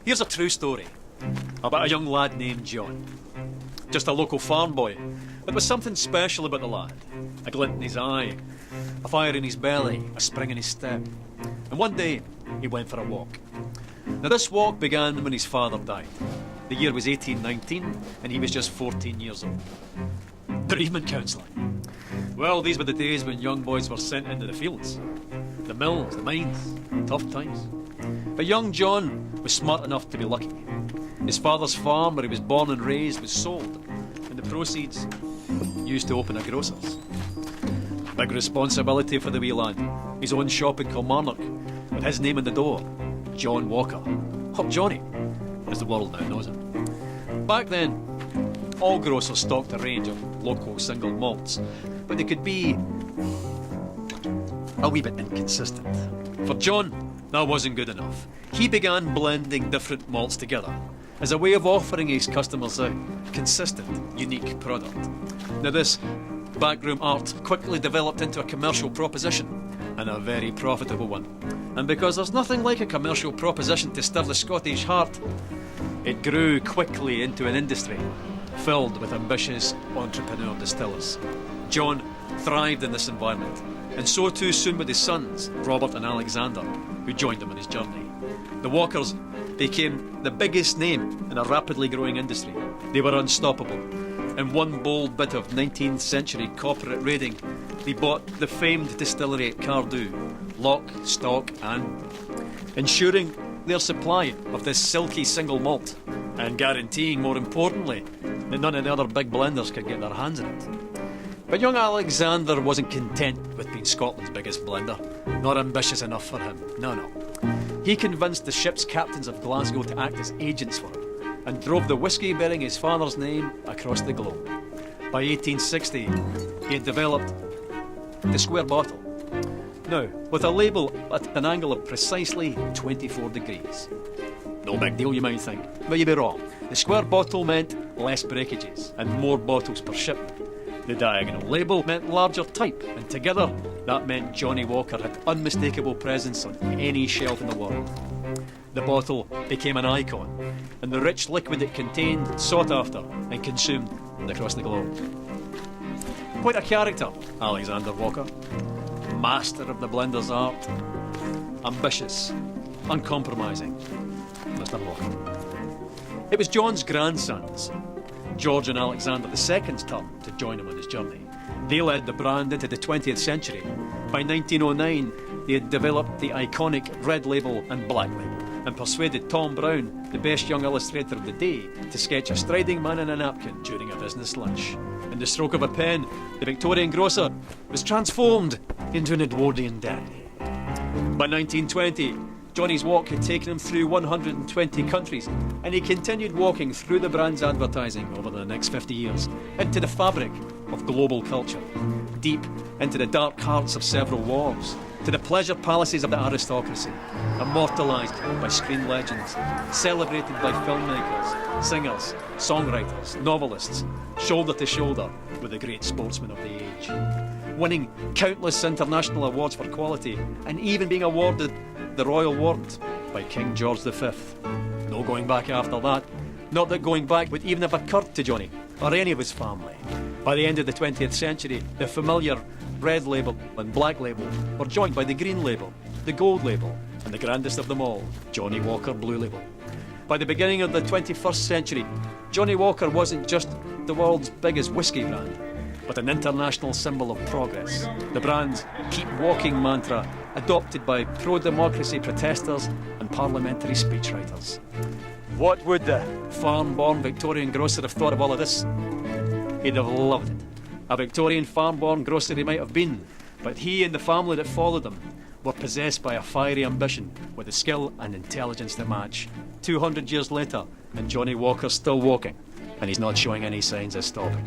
Here's a true story about a young lad named John. Just a local farm boy, but there was something special about the lad. A glint in his eye, a fire in his belly, a spring in his step. And one day, he went for a walk. Now this walk began when his father died. The year was 1819, and he was just 14 years old. Bereavement counselling. Well, these were the days when young boys were sent into the fields. The mills, the mines, tough times. But young John was smart enough to be lucky. His father's farm, where he was born and raised, was sold, and the proceeds used to open a grocer's. Big responsibility for the wee lad. His own shop in Kilmarnock, with his name on the door, John Walker. Or Johnny, as the world now knows him. Back then, all grocers stocked a range of local single malts, but they could be a wee bit inconsistent. For John, that wasn't good enough. He began blending different malts together as a way of offering his customers a consistent, unique product. Now this backroom art quickly developed into a commercial proposition, and a very profitable one. And because there's nothing like a commercial proposition to stir the Scottish heart, it grew quickly into an industry filled with ambitious entrepreneur distillers. John thrived in this environment, and so too soon with his sons, Robert and Alexander, who joined him on his journey. The Walkers became the biggest name in a rapidly growing industry. They were unstoppable. In one bold bit of 19th century corporate raiding, they bought the famed distillery at Cardew, lock, stock and ensuring their supply of this silky single malt, and guaranteeing, more importantly, that none of the other big blenders could get their hands on it. But young Alexander wasn't content with being Scotland's biggest blender. Not ambitious enough for him, no. He convinced the ship's captains of Glasgow to act as agents for him, and drove the whisky bearing his father's name across the globe. By 1860, he had developed the square bottle. Now, with a label at an angle of precisely 24 degrees. No big deal, you might think, but you'd be wrong. The square bottle meant less breakages and more bottles per shipment. The diagonal label meant larger type, and together that meant Johnnie Walker had unmistakable presence on any shelf in the world. The bottle became an icon, and the rich liquid it contained sought after and consumed across the globe. Quite a character, Alexander Walker. Master of the blender's art. Ambitious, uncompromising, Mr. Walker. It was John's grandsons, George and Alexander II's turn to join him on his journey. They led the brand into the 20th century. By 1909, they had developed the iconic red label and black label, and persuaded Tom Brown, the best young illustrator of the day, to sketch a striding man in a napkin during a business lunch. In the stroke of a pen, the Victorian grocer was transformed into an Edwardian dandy. By 1920, Johnny's walk had taken him through 120 countries, and he continued walking through the brand's advertising over the next 50 years, into the fabric of global culture, deep into the dark hearts of several wars, to the pleasure palaces of the aristocracy, immortalised by screen legends, celebrated by filmmakers, singers, songwriters, novelists, shoulder to shoulder with the great sportsmen of the age, winning countless international awards for quality, and even being awarded the Royal Warrant by King George V. No going back after that. Not that going back would even have occurred to Johnny or any of his family. By the end of the 20th century, the familiar red label and black label were joined by the green label, the gold label, and the grandest of them all, Johnnie Walker Blue Label. By the beginning of the 21st century, Johnnie Walker wasn't just the world's biggest whisky brand, but an international symbol of progress. The brand's keep walking mantra, adopted by pro-democracy protesters and parliamentary speechwriters. What would the farm-born Victorian grocer have thought of all of this? He'd have loved it. A Victorian farm-born grocer he might have been, but he and the family that followed him were possessed by a fiery ambition with the skill and intelligence to match. 200 years later, and Johnnie Walker's still walking, and he's not showing any signs of stopping.